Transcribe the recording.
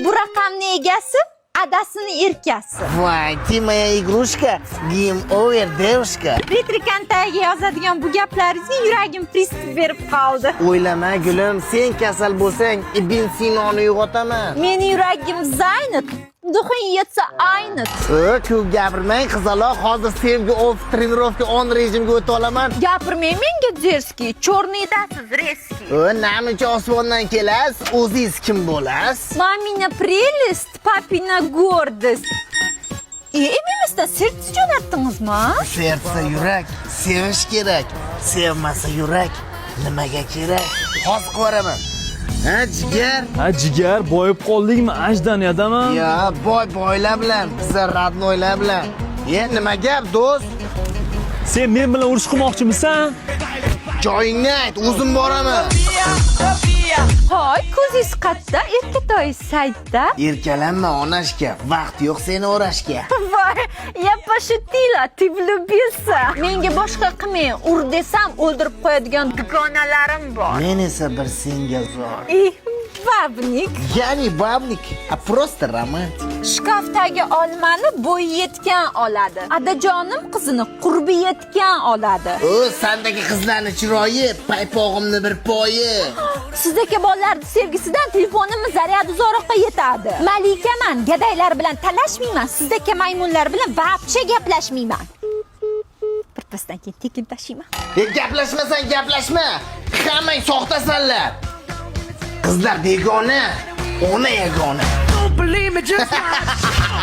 Bu raqamning egasi adasini erkasi. Voy, ты моя игрушка, game over, девушка. Retrikantaga yozadigan bu gaplaringizni yuragim pриступ berib qoldi. O'ylama gulim, sen kasal bo'lsang, Ibn Sinoni uyg'otaman. Meni yuragim zaynat, duxin yetsa aynat. Ko'p gapirmang qizaloq, hozir sevgi off trenirovka on rejimga o'ta olaman. Gapirmang menga derski, chorniydasiz reski. Namuncha osmondan kelasiz, o'zingiz kim bo'lasiz? Mamina prelest, papina gordost. Eminmisizda sertni jo'natdingizmi? Sertsa yurak, sevish kerak. Sevmasa yurak, nimaga kerak? Hozir ko'raman. Ha, jigar? Ha, jigar, boyib qoldingmi? Ajdaniyadami? Ya, boylar bilan, bizlar radnoylar bilan. Nima gap, do'st? Sen men bilan urush qilmoqchimisan? Joyingni ayt, o'zim boraman. Hoy, ko'zingiz qayerda? Erkatoy saytda. Erkalanma onashga, vaqt yo'q seni o'rashga. Voy, я пошутила, ты влюбился. Menga boshqa qilmang, ur desam o'ldirib qo'yadigan dugonalarim bor. Men esa bir senga zor. Babnik. Ya'ni babnik, a просто romantik. Shkafdagi olmani bo'yi yetgan oladi. Adajonim qizini qurbi yetgan oladi. Sandagi qizlarning chiroyi, paypog'imni bir poyi. Sizdagi bolalarning sevgisidan telefonimni zaryadi uzoqqa yetadi. Malikaman, gadaylar bilan talashmayman, sizdagi maymunlar bilan vaqtcha gaplashmayman. Birpasdan keyin tekin tashiyman. Gaplashmasan gaplashma. Hammang soxtasanlar. Qizlar begona, ona yagona. Don't believe me, just watch.